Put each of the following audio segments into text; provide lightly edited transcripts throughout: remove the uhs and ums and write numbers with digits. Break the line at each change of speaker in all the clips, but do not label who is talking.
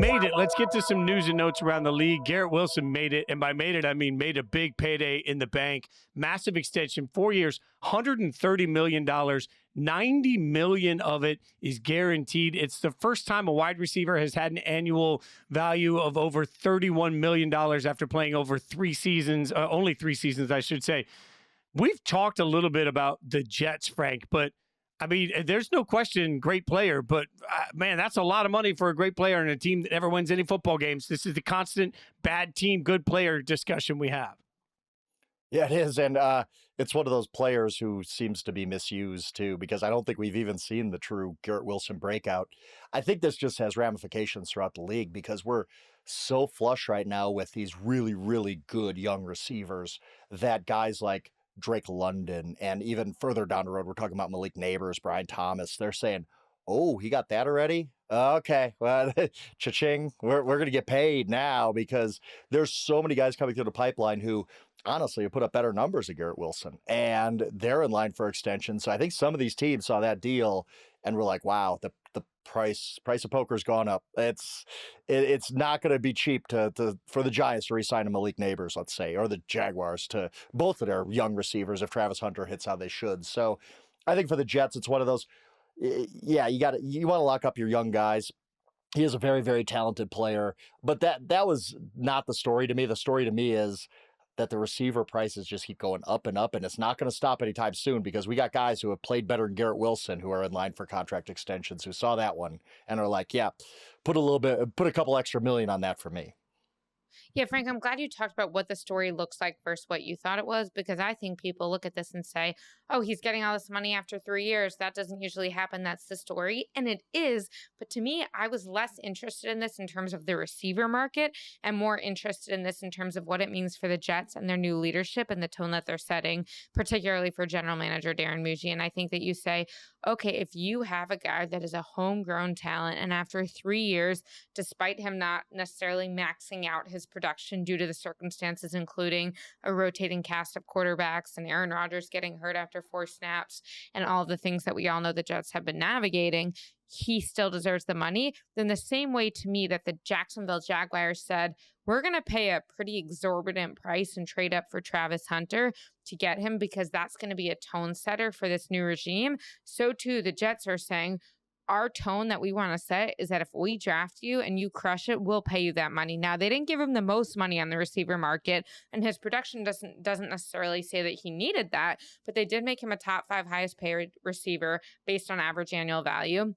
made it. Let's get to some news and notes around the league. Garrett Wilson made it, and by made it, I mean made a big payday in the bank. Massive extension, 4 years, $130 million. $90 million of it is guaranteed. It's the first time a wide receiver has had an annual value of over $31 million after playing over 3 seasons, only 3 seasons, I should say. We've talked a little bit about the Jets, Frank, but I mean, there's no question, great player, but man, that's a lot of money for a great player and a team that never wins any football games. This is the constant bad team, good player discussion we have.
Yeah, it is. And it's one of those players who seems to be misused too, because I don't think we've even seen the true Garrett Wilson breakout. I think this just has ramifications throughout the league because we're so flush right now with these really, really good young receivers that guys like Drake London, and even further down the road, we're talking about Malik Nabers, Brian Thomas. They're saying, oh, he got that already? Okay, well, cha-ching, we're going to get paid now because there's so many guys coming through the pipeline who honestly have put up better numbers than Garrett Wilson, and they're in line for extension. So I think some of these teams saw that deal and were like, wow, the price of poker's gone up. It's not going to be cheap for the Giants to re-sign a Malik Nabers, let's say, or the Jaguars to both of their young receivers if Travis Hunter hits how they should. So I think for the Jets, it's one of those, yeah, you want to lock up your young guys. He is a very, very talented player, but that was not the story to me. The story to me is that the receiver prices just keep going up and up, and it's not going to stop anytime soon because we got guys who have played better than Garrett Wilson who are in line for contract extensions who saw that one and are like, yeah, put a couple extra million on that for me.
Yeah, Frank, I'm glad you talked about what the story looks like versus what you thought it was, because I think people look at this and say, oh, he's getting all this money after 3 years. That doesn't usually happen. That's the story. And it is. But to me, I was less interested in this in terms of the receiver market and more interested in this in terms of what it means for the Jets and their new leadership and the tone that they're setting, particularly for general manager Darren Muji. And I think that you say, okay, if you have a guy that is a homegrown talent and after 3 years, despite him not necessarily maxing out his production due to the circumstances, including a rotating cast of quarterbacks and Aaron Rodgers getting hurt after 4 snaps and all the things that we all know the Jets have been navigating, he still deserves the money. Then the same way to me that the Jacksonville Jaguars said, we're going to pay a pretty exorbitant price and trade up for Travis Hunter to get him because that's going to be a tone setter for this new regime. So too, the Jets are saying, our tone that we want to set is that if we draft you and you crush it, we'll pay you that money. Now, they didn't give him the most money on the receiver market, and his production doesn't necessarily say that he needed that, but they did make him a top 5 highest paid receiver based on average annual value.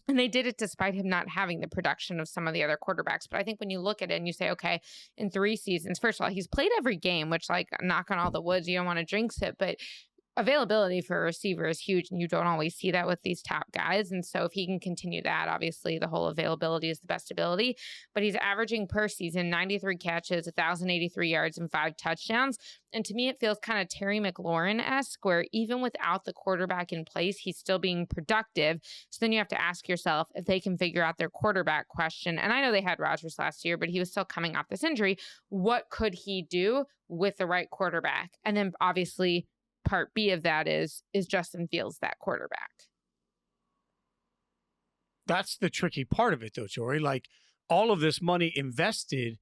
And they did it despite him not having the production of some of the other quarterbacks. But I think when you look at it and you say, okay, in 3 seasons, first of all, he's played every game, which, like, knock on all the woods, you don't want to jinx it, but availability for a receiver is huge, and you don't always see that with these top guys. And so if he can continue that, obviously the whole availability is the best ability. But he's averaging per season 93 catches, 1,083 yards, and 5 touchdowns. And to me, it feels kind of Terry McLaurin-esque, where even without the quarterback in place, he's still being productive. So then you have to ask yourself if they can figure out their quarterback question. And I know they had Rodgers last year, but he was still coming off this injury. What could he do with the right quarterback? And then obviously part B of that is Justin Fields that quarterback?
That's the tricky part of it, though, Jori. Like, all of this money invested,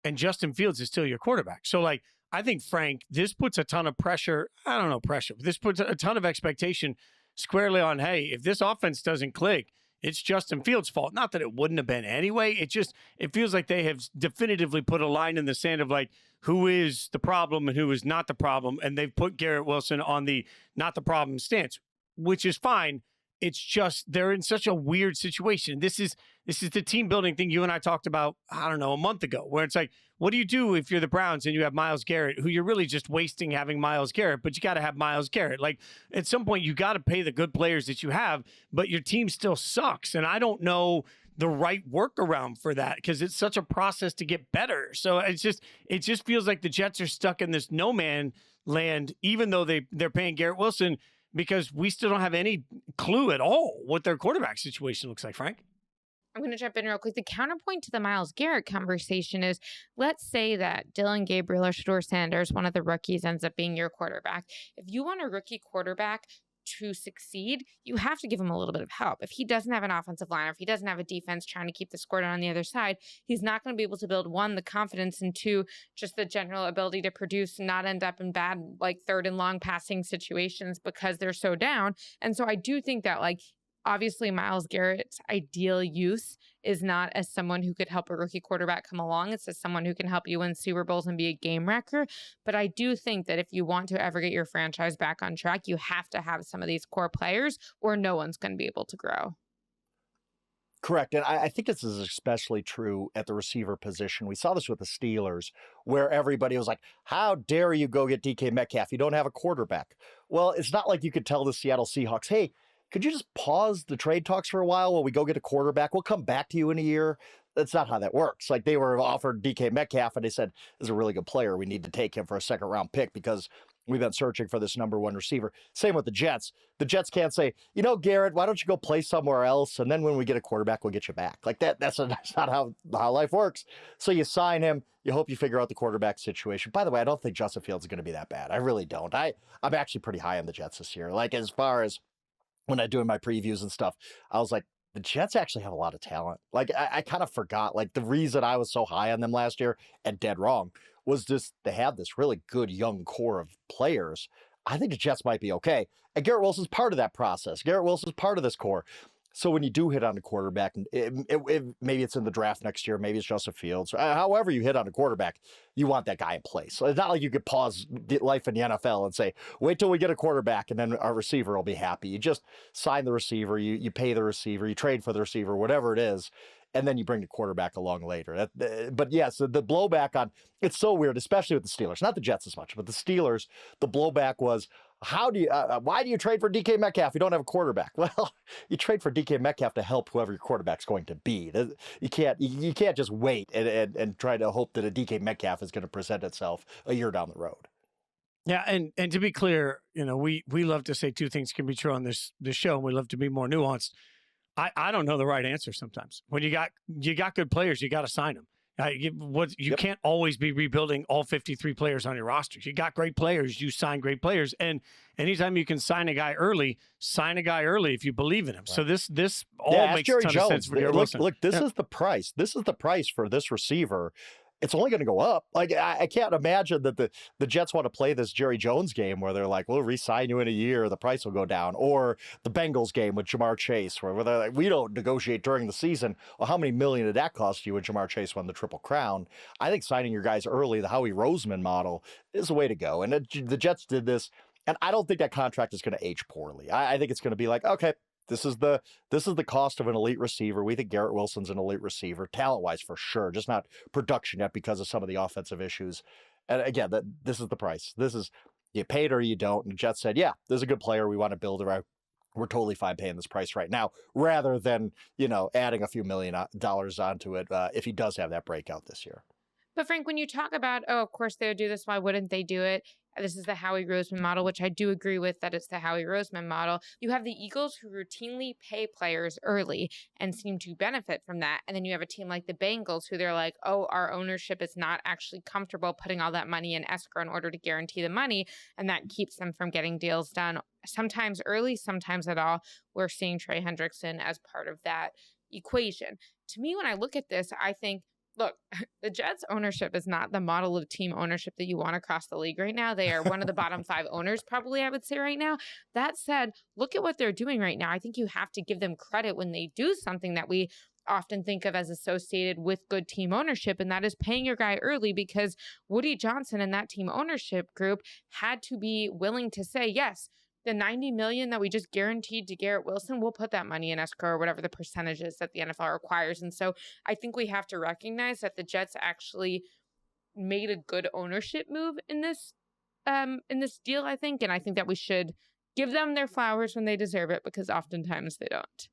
and Justin Fields is still your quarterback. So, like, I think, Frank, this puts a ton of pressure. I don't know pressure, but this puts a ton of expectation squarely on, hey, if this offense doesn't click, it's Justin Fields' fault. Not that it wouldn't have been anyway. It feels like they have definitively put a line in the sand of, like, who is the problem and who is not the problem. And they've put Garrett Wilson on the not the problem stance, which is fine. It's just they're in such a weird situation. This is the team building thing you and I talked about, I don't know, a month ago, where it's like, what do you do if you're the Browns and you have Myles Garrett, who you're really just wasting having Myles Garrett, but you got to have Myles Garrett. Like, at some point, you got to pay the good players that you have, but your team still sucks. And I don't know the right workaround for that because it's such a process to get better. So it just feels like the Jets are stuck in this no man land, even though they're paying Garrett Wilson, because we still don't have any clue at all what their quarterback situation looks like, Frank.
I'm going to jump in real quick. The counterpoint to the Myles Garrett conversation is, let's say that Dylan Gabriel or Shedeur Sanders, one of the rookies, ends up being your quarterback. If you want a rookie quarterback, to succeed, you have to give him a little bit of help. If he doesn't have an offensive line, or if he doesn't have a defense trying to keep the score down on the other side, he's not going to be able to build, one, the confidence, and two, just the general ability to produce and not end up in bad, like, third and long passing situations because they're so down. And so I do think that, like, obviously Myles Garrett's ideal use is not as someone who could help a rookie quarterback come along. It's as someone who can help you win Super Bowls and be a game wrecker. But I do think that if you want to ever get your franchise back on track, you have to have some of these core players, or no one's going to be able to grow.
Correct. And I think this is especially true at the receiver position. We saw this with the Steelers, where everybody was like, how dare you go get DK Metcalf? You don't have a quarterback. Well, it's not like you could tell the Seattle Seahawks, hey, could you just pause the trade talks for a while while we go get a quarterback? We'll come back to you in a year. That's not how that works. Like, they were offered DK Metcalf and they said, this is a really good player. We need to take him for a second round pick because we've been searching for this number one receiver. Same with the Jets. The Jets can't say, Garrett, why don't you go play somewhere else? And then when we get a quarterback, we'll get you back. Like that's not how life works. So you sign him. You hope you figure out the quarterback situation. By the way, I don't think Justin Fields is going to be that bad. I really don't. I'm actually pretty high on the Jets this year. Like, as far as when I'm doing my previews and stuff, I was like, the Jets actually have a lot of talent. Like, I kind of forgot, like, the reason I was so high on them last year, and dead wrong, was just they have this really good young core of players. I think the Jets might be okay. And Garrett Wilson's part of that process. Garrett Wilson's part of this core. So when you do hit on a quarterback, maybe it's in the draft next year, maybe it's Justin Fields, however you hit on a quarterback, you want that guy in place. So it's not like you could pause life in the NFL and say, wait till we get a quarterback and then our receiver will be happy. You just sign the receiver, you pay the receiver, you trade for the receiver, whatever it is, and then you bring the quarterback along later. But yes, the blowback on, it's so weird, especially with the Steelers, not the Jets as much, but the Steelers, the blowback was, why do you trade for DK Metcalf? You don't have a quarterback. Well, you trade for DK Metcalf to help whoever your quarterback's going to be. You can't just wait and try to hope that a DK Metcalf is going to present itself a year down the road.
Yeah, and to be clear, we love to say two things can be true on this show, and we love to be more nuanced. I don't know the right answer sometimes. When you got good players, you got to sign them. You can't always be rebuilding all 53 players on your roster. You got great players, you sign great players, and anytime you can sign a guy early if you believe in him. Right. So this all makes a ton of sense for Garrett Wilson.
Look, this is the price. This is the price for this receiver. It's only going to go up. Like, I can't imagine that the Jets want to play this Jerry Jones game where they're like, we'll re-sign you in a year, the price will go down. Or the Bengals game with Jamar Chase, where they're like, we don't negotiate during the season. Well, how many million did that cost you when Jamar Chase won the Triple Crown? I think signing your guys early, the Howie Roseman model, is the way to go. And the Jets did this, and I don't think that contract is going to age poorly. I think it's going to be like, okay, this is the cost of an elite receiver. We think Garrett Wilson's an elite receiver, talent-wise for sure, just not production yet because of some of the offensive issues. And again, this is the price. This is, you pay it or you don't. And the Jets said, yeah, this is a good player. We want to build around. We're totally fine paying this price right now, rather than, adding a few $1 million onto it if he does have that breakout this year.
But Frank, when you talk about, of course they would do this, why wouldn't they do it? This is the Howie Roseman model, which I do agree with that it's the Howie Roseman model. You have the Eagles who routinely pay players early and seem to benefit from that. And then you have a team like the Bengals who they're like, oh, our ownership is not actually comfortable putting all that money in escrow in order to guarantee the money. And that keeps them from getting deals done sometimes early, sometimes at all. We're seeing Trey Hendrickson as part of that equation. To me, when I look at this, I think, look, the Jets ownership is not the model of team ownership that you want across the league right now. They are one of the bottom 5 owners, probably, I would say right now. That said, look at what they're doing right now. I think you have to give them credit when they do something that we often think of as associated with good team ownership, and that is paying your guy early, because Woody Johnson and that team ownership group had to be willing to say, yes, the $90 million that we just guaranteed to Garrett Wilson, we'll put that money in escrow or whatever the percentage is that the NFL requires. And so I think we have to recognize that the Jets actually made a good ownership move in this deal, I think. And I think that we should give them their flowers when they deserve it, because oftentimes they don't.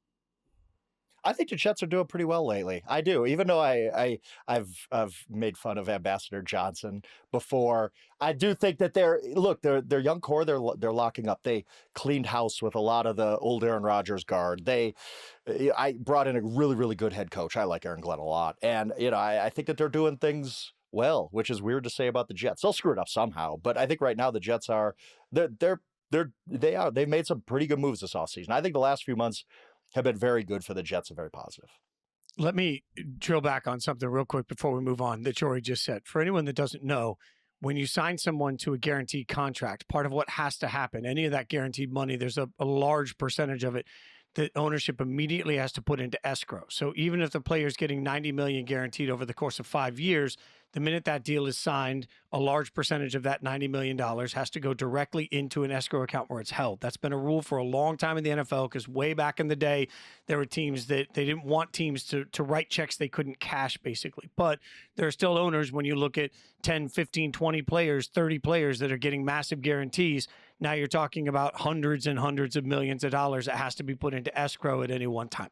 I think the Jets are doing pretty well lately. I do, even though I've made fun of Ambassador Johnson before. I do think that they're young core. They're locking up. They cleaned house with a lot of the old Aaron Rodgers guard. I brought in a really, really good head coach. I like Aaron Glenn a lot, and I think that they're doing things well, which is weird to say about the Jets. They'll screw it up somehow, but I think right now the Jets they're They've made some pretty good moves this offseason. I think the last few months have been very good for the Jets and very positive.
Let me drill back on something real quick before we move on that Jori just said. For anyone that doesn't know, when you sign someone to a guaranteed contract, part of what has to happen, any of that guaranteed money, there's a large percentage of it that ownership immediately has to put into escrow. So even if the player's getting $90 million guaranteed over the course of 5 years, the minute that deal is signed, a large percentage of that $90 million has to go directly into an escrow account where it's held. That's been a rule for a long time in the NFL because way back in the day, there were teams that they didn't want teams to write checks they couldn't cash, basically. But there are still owners when you look at 10, 15, 20 players, 30 players that are getting massive guarantees. Now you're talking about hundreds and hundreds of millions of dollars that has to be put into escrow at any one time.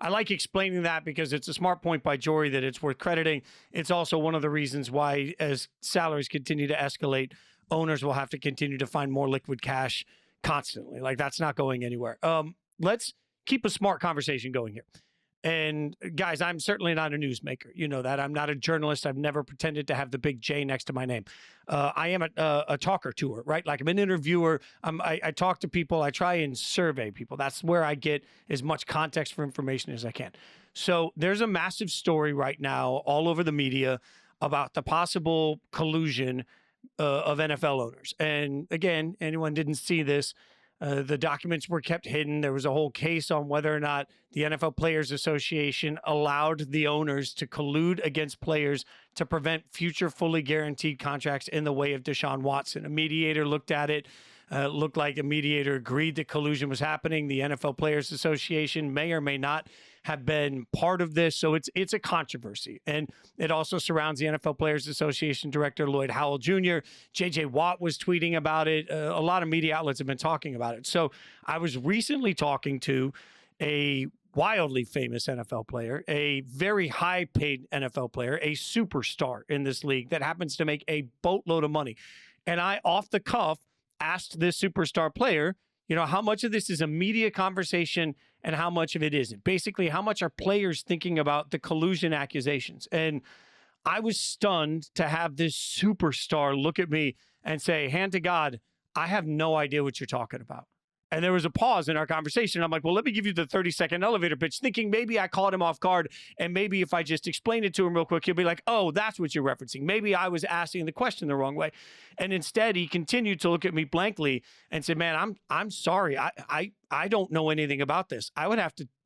I like explaining that because it's a smart point by Jori that it's worth crediting. It's also one of the reasons why, as salaries continue to escalate, owners will have to continue to find more liquid cash constantly. Like, that's not going anywhere. Let's keep a smart conversation going here. And guys, I'm certainly not a newsmaker. You know that. I'm not a journalist. I've never pretended to have the big J next to my name. I am a talker tour, right? Like, I'm an interviewer. I talk to people. I try and survey people. That's where I get as much context for information as I can. So there's a massive story right now all over the media about the possible collusion of NFL owners. And again, anyone didn't see this. The documents were kept hidden. There was a whole case on whether or not the NFL Players Association allowed the owners to collude against players to prevent future fully guaranteed contracts in the way of Deshaun Watson. A mediator looked at it. Looked like a mediator agreed that collusion was happening. The NFL Players Association may or may not have been part of this. So it's a controversy. And it also surrounds the NFL Players Association director, Lloyd Howell Jr. J.J. Watt was tweeting about it. A lot of media outlets have been talking about it. So I was recently talking to a wildly famous NFL player, a very high-paid NFL player, a superstar in this league that happens to make a boatload of money. And I, off the cuff, asked this superstar player, how much of this is a media conversation and how much of it isn't? Basically, how much are players thinking about the collusion accusations? And I was stunned to have this superstar look at me and say, hand to God, I have no idea what you're talking about. And there was a pause in our conversation. I'm like, well, let me give you the 30-second elevator pitch, thinking maybe I caught him off guard. And maybe if I just explain it to him real quick, he'll be like, oh, that's what you're referencing. Maybe I was asking the question the wrong way. And instead, he continued to look at me blankly and said, man, I'm sorry. I don't know anything about this. I'd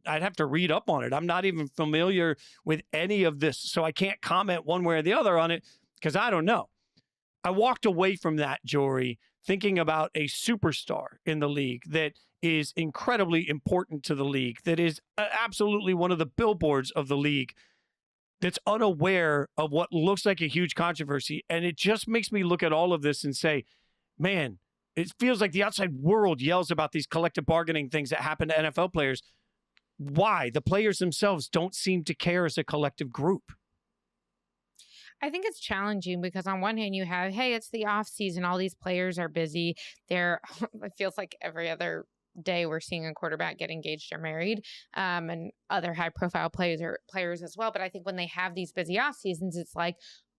have to read up on it. I'm not even familiar with any of this. So I can't comment one way or the other on it because I don't know. I walked away from that, Jori, thinking about a superstar in the league that is incredibly important to the league, that is absolutely one of the billboards of the league, that's unaware of what looks like a huge controversy. And it just makes me look at all of this and say, man, it feels like the outside world yells about these collective bargaining things that happen to NFL players. Why? The players themselves don't seem to care as a collective group.
I think it's challenging because on one hand you have, hey, it's the off season. All these players are busy. It feels like every other day we're seeing a quarterback get engaged or married, and other high profile players as well. But I think when they have these busy off seasons, it's like,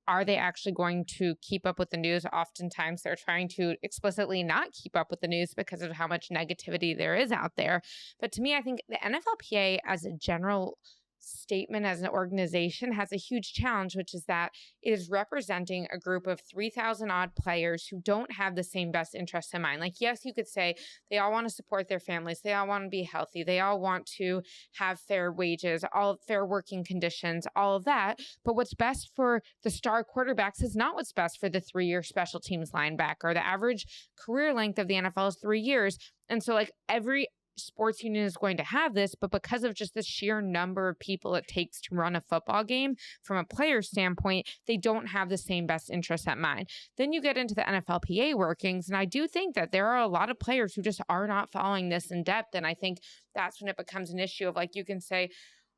are they actually going to keep up with the news? Oftentimes they're trying to explicitly not keep up with the news because of how much negativity there is out there. But to me, I think the NFLPA as a general statement, as an organization, has a huge challenge, which is that it is representing a group of 3,000 odd players who don't have the same best interests in mind. Like, yes, you could say they all want to support their families. They all want to be healthy. They all want to have fair wages, all fair working conditions, all of that. But what's best for the star quarterbacks is not what's best for the 3-year special teams linebacker. The average career length of the NFL is 3 years. And so, like, every sports union is going to have this, but because of just the sheer number of people it takes to run a football game from a player standpoint, they don't have the same best interests at mind. Then you get into the NFLPA workings, and I do think that there are a lot of players who just are not following this in depth, and I think that's when it becomes an issue of, like, you can say,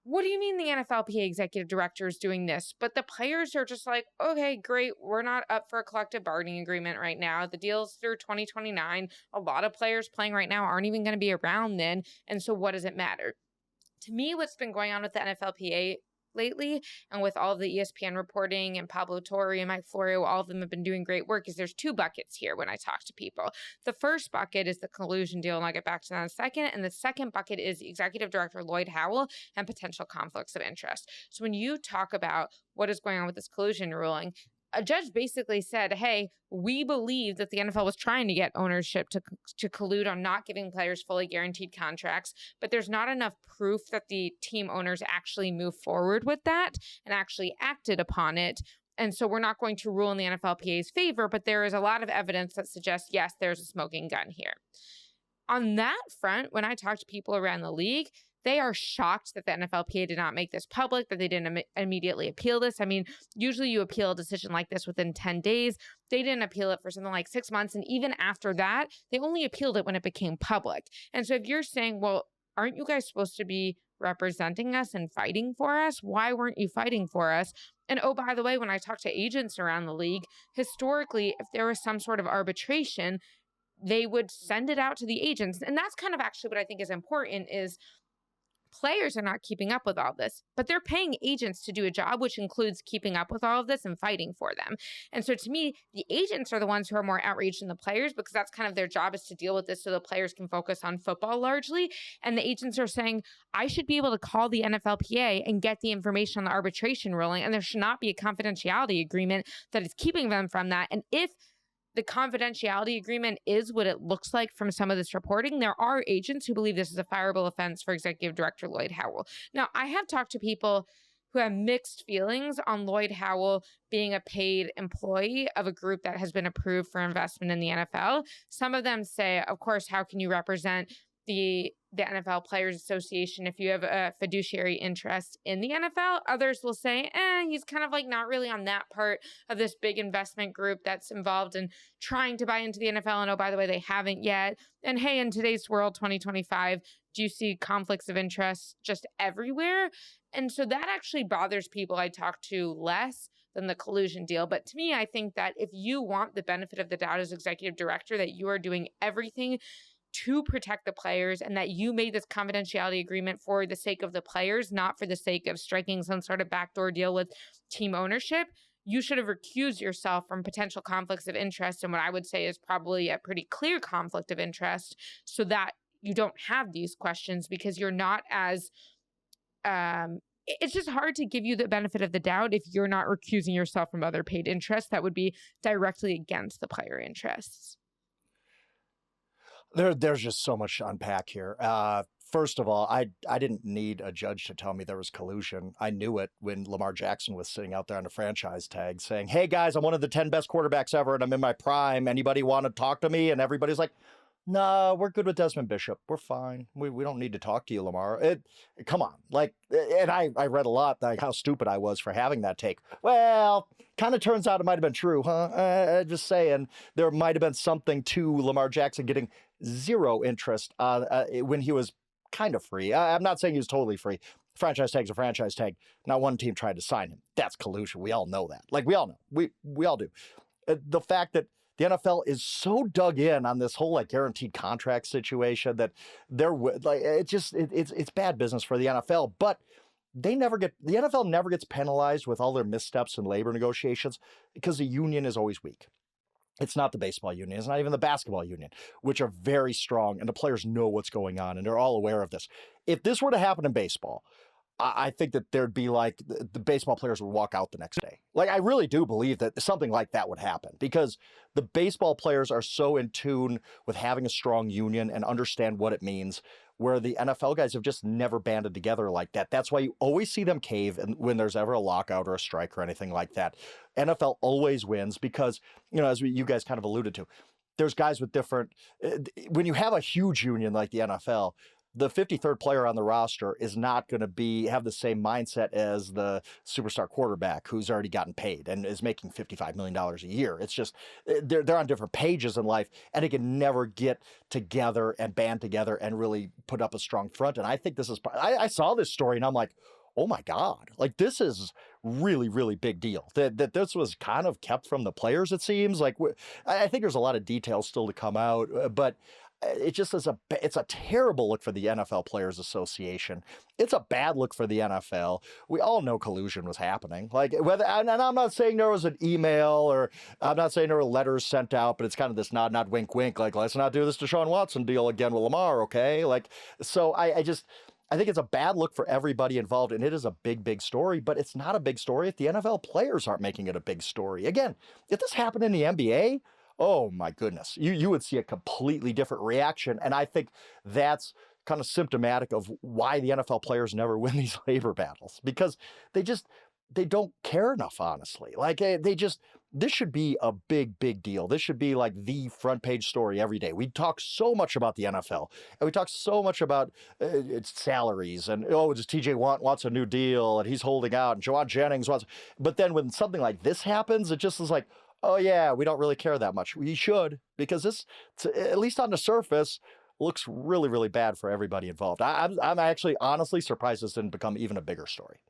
what do you mean the NFLPA executive director is doing this? But the players are just like, okay, great. We're not up for a collective bargaining agreement right now. The deal's through 2029. A lot of players playing right now aren't even going to be around then. And so what does it matter? To me, what's been going on with the NFLPA lately, and with all the ESPN reporting and Pablo Torre and Mike Florio, all of them have been doing great work, is there's two buckets here when I talk to people. The first bucket is the collusion deal, and I'll get back to that in a second. And the second bucket is Executive Director Lloyd Howell and potential conflicts of interest. So when you talk about what is going on with this collusion ruling, a judge basically said, hey, we believe that the NFL was trying to get ownership to collude on not giving players fully guaranteed contracts, but there's not enough proof that the team owners actually moved forward with that and actually acted upon it. And so we're not going to rule in the NFLPA's favor, but there is a lot of evidence that suggests, yes, there's a smoking gun here. On that front, when I talk to people around the league, they are shocked that the NFLPA did not make this public, that they didn't immediately appeal this. I mean, usually you appeal a decision like this within 10 days. They didn't appeal it for something like 6 months. And even after that, they only appealed it when it became public. And so if you're saying, well, aren't you guys supposed to be representing us and fighting for us? Why weren't you fighting for us? And oh, by the way, when I talk to agents around the league, historically, if there was some sort of arbitration, they would send it out to the agents. And that's kind of actually what I think is important is players are not keeping up with all this, but they're paying agents to do a job, which includes keeping up with all of this and fighting for them. And so to me, the agents are the ones who are more outraged than the players, because that's kind of their job, is to deal with this so the players can focus on football largely. And the agents are saying, I should be able to call the NFLPA and get the information on the arbitration ruling, and there should not be a confidentiality agreement that is keeping them from that. And if the confidentiality agreement is what it looks like from some of this reporting, there are agents who believe this is a fireable offense for Executive Director Lloyd Howell. Now, I have talked to people who have mixed feelings on Lloyd Howell being a paid employee of a group that has been approved for investment in the NFL. Some of them say, of course, how can you represent the NFL Players Association if you have a fiduciary interest in the NFL? Others will say, he's kind of like not really on that part of this big investment group that's involved in trying to buy into the NFL. And oh, by the way, they haven't yet. And hey, in today's world, 2025, do you see conflicts of interest just everywhere? And so that actually bothers people I talk to less than the collusion deal. But to me, I think that if you want the benefit of the doubt as executive director, that you are doing everything to protect the players, and that you made this confidentiality agreement for the sake of the players, not for the sake of striking some sort of backdoor deal with team ownership, you should have recused yourself from potential conflicts of interest, and what I would say is probably a pretty clear conflict of interest, so that you don't have these questions, because you're not as it's just hard to give you the benefit of the doubt if you're not recusing yourself from other paid interests that would be directly against the player interests.
There's just so much to unpack here. First of all, I didn't need a judge to tell me there was collusion. I knew it when Lamar Jackson was sitting out there on a franchise tag saying, hey guys, I'm one of the 10 best quarterbacks ever and I'm in my prime. Anybody want to talk to me? And everybody's like, no, we're good with Desmond Bishop. We're fine. We don't need to talk to you, Lamar. Come on. Like, and I read a lot, like how stupid I was for having that take. Well, kind of turns out it might have been true, huh? Just saying, there might have been something to Lamar Jackson getting zero interest when he was kind of free. I'm not saying he was totally free. Franchise tag's a franchise tag. Not one team tried to sign him. That's collusion. We all know that. Like, we all know. We all do. The fact that the NFL is so dug in on this whole like guaranteed contract situation that they're like, it's bad business for the NFL, but the NFL never gets penalized with all their missteps in labor negotiations because the union is always weak. It's not the baseball union. It's not even the basketball union, which are very strong, and the players know what's going on, and they're all aware of this. If this were to happen in baseball, I think that there'd be like the baseball players would walk out the next day. Like, I really do believe that something like that would happen because the baseball players are so in tune with having a strong union and understand what it means, where the NFL guys have just never banded together like that. That's why you always see them cave when there's ever a lockout or a strike or anything like that. NFL always wins because, as you guys kind of alluded to, there's guys with different, when you have a huge union like the NFL, the 53rd player on the roster is not going to have the same mindset as the superstar quarterback who's already gotten paid and is making $55 million a year. It's just, they're on different pages in life, and they can never get together and band together and really put up a strong front. And I think this is, I saw this story and I'm like, oh my God, like this is really, really big deal. That this was kind of kept from the players, it seems. Like, I think there's a lot of details still to come out, but it just is it's a terrible look for the NFL Players Association. It's a bad look for the NFL. We all know collusion was happening. Like whether, and I'm not saying there was an email or I'm not saying there were letters sent out, but it's kind of this nod, nod, wink, wink. Like, let's not do this Deshaun Watson deal again with Lamar, okay? Like, so I think it's a bad look for everybody involved, and it is a big, big story, but it's not a big story if the NFL players aren't making it a big story. Again, if this happened in the NBA, oh my goodness, you would see a completely different reaction. And I think that's kind of symptomatic of why the NFL players never win these labor battles, because they don't care enough, honestly. Like this should be a big, big deal. This should be like the front page story every day. We talk so much about the NFL and we talk so much about its salaries and, just TJ wants a new deal and he's holding out and Jawan Jennings wants, but then when something like this happens, it just is like, oh yeah, we don't really care that much. We should, because this, at least on the surface, looks really, really bad for everybody involved. I'm actually honestly surprised this didn't become even a bigger story.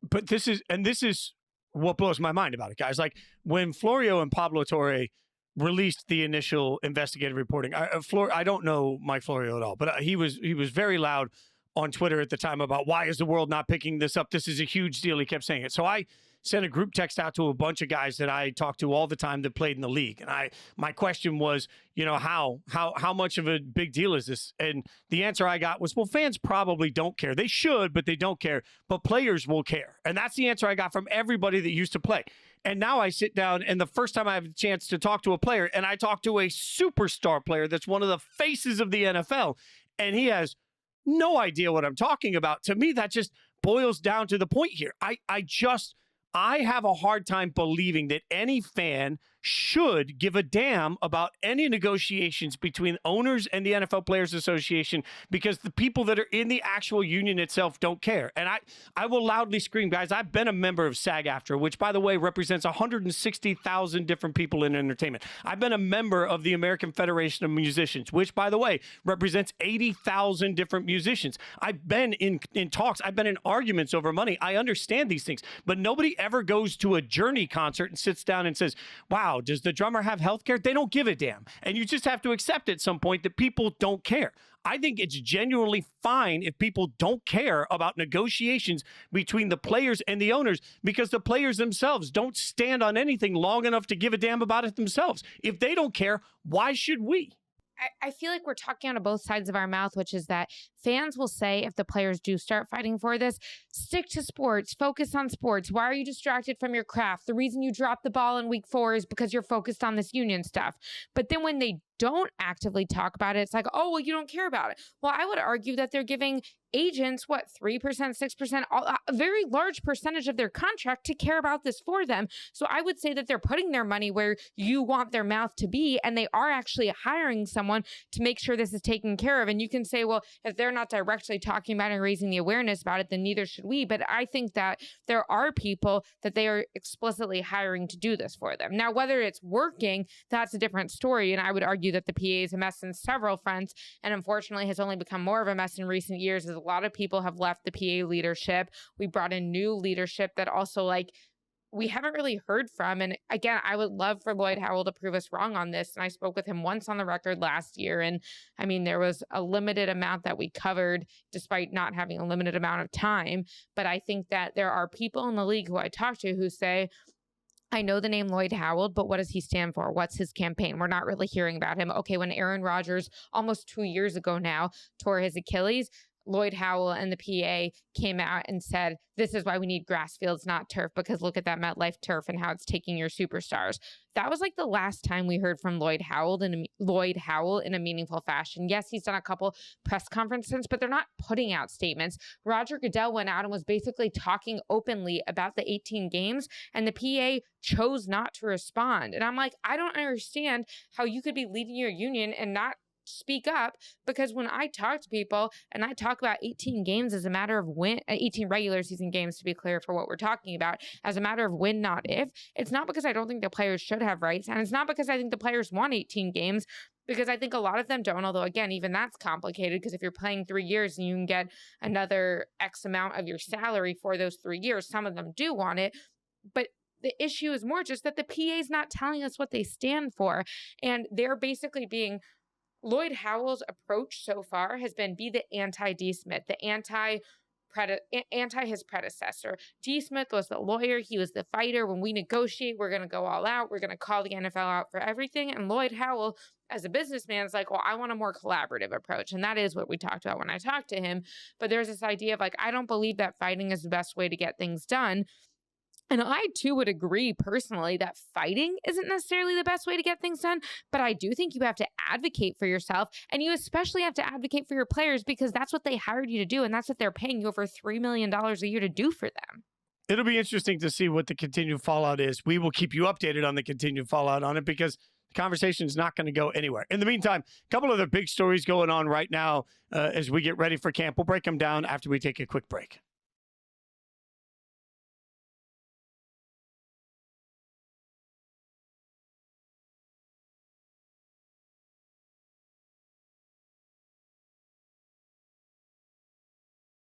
But this is what blows my mind about it, guys. Like when Florio and Pablo Torre released the initial investigative reporting, I don't know Mike Florio at all, but he was very loud on Twitter at the time about why is the world not picking this up? This is a huge deal. He kept saying it. So I sent a group text out to a bunch of guys that I talk to all the time that played in the league. And my question was, how much of a big deal is this? And the answer I got was, well, fans probably don't care. They should, but they don't care. But players will care. And that's the answer I got from everybody that used to play. And now I sit down, and the first time I have a chance to talk to a player, and I talk to a superstar player that's one of the faces of the NFL, and he has no idea what I'm talking about. To me, that just boils down to the point here. I have a hard time believing that any fan should give a damn about any negotiations between owners and the NFL Players Association, because the people that are in the actual union itself don't care. And I will loudly scream, guys, I've been a member of SAG-AFTRA, which, by the way, represents 160,000 different people in entertainment. I've been a member of the American Federation of Musicians, which, by the way, represents 80,000 different musicians. I've been in talks. I've been in arguments over money. I understand these things, but nobody ever goes to a Journey concert and sits down and says, wow, does the drummer have health care? They don't give a damn. And you just have to accept at some point that people don't care. I think it's genuinely fine if people don't care about negotiations between the players and the owners, because the players themselves don't stand on anything long enough to give a damn about it themselves. If they don't care, why should we?
I feel like we're talking out of both sides of our mouth, which is that fans will say, if the players do start fighting for this, stick to sports, focus on sports. Why are you distracted from your craft? The reason you dropped the ball in week 4 is because you're focused on this union stuff. But then when they don't actively talk about it, it's like, oh, well, you don't care about it. Well, I would argue that they're giving agents, 3%, 6%, a very large percentage of their contract to care about this for them. So I would say that they're putting their money where you want their mouth to be, and they are actually hiring someone to make sure this is taken care of. And you can say, well, if they're not directly talking about and raising the awareness about it, then neither should we. But I think that there are people that they are explicitly hiring to do this for them. Now, whether it's working, that's a different story. And I would argue that the PA is a mess in several fronts, and unfortunately has only become more of a mess in recent years as a lot of people have left the PA leadership. We brought in new leadership that also we haven't really heard from. And again, I would love for Lloyd Howell to prove us wrong on this. And I spoke with him once on the record last year. And I mean, there was a limited amount that we covered despite not having a limited amount of time. But I think that there are people in the league who I talk to who say, I know the name Lloyd Howell, but what does he stand for? What's his campaign? We're not really hearing about him. Okay, when Aaron Rodgers, almost 2 years ago now, tore his Achilles, Lloyd Howell and the PA came out and said, this is why we need grass fields, not turf, because look at that MetLife turf and how it's taking your superstars. That was the last time we heard from Lloyd Howell in a meaningful fashion. Yes, he's done a couple press conferences, but they're not putting out statements. Roger Goodell went out and was basically talking openly about the 18 games, and the PA chose not to respond. And I'm like, I don't understand how you could be leading your union and not speak up, because when I talk to people and I talk about 18 games as a matter of when, 18 regular season games to be clear for what we're talking about, as a matter of when, not if, it's not because I don't think the players should have rights, and it's not because I think the players want 18 games, because I think a lot of them don't, although again, even that's complicated, because if you're playing 3 years and you can get another X amount of your salary for those 3 years, some of them do want it. But the issue is more just that the PA is not telling us what they stand for, and they're basically being Lloyd Howell's approach so far has been be the anti-D. Smith, the anti his predecessor. D. Smith was the lawyer. He was the fighter. When we negotiate, we're going to go all out. We're going to call the NFL out for everything. And Lloyd Howell, as a businessman, is like, well, I want a more collaborative approach. And that is what we talked about when I talked to him. But there's this idea of like, I don't believe that fighting is the best way to get things done. And I, too, would agree personally that fighting isn't necessarily the best way to get things done. But I do think you have to advocate for yourself. And you especially have to advocate for your players because that's what they hired you to do. And that's what they're paying you over $3 million a year to do for them.
It'll be interesting to see what the continued fallout is. We will keep you updated on the continued fallout on it because the conversation is not going to go anywhere. In the meantime, a couple of the big stories going on right now as we get ready for camp. We'll break them down after we take a quick break.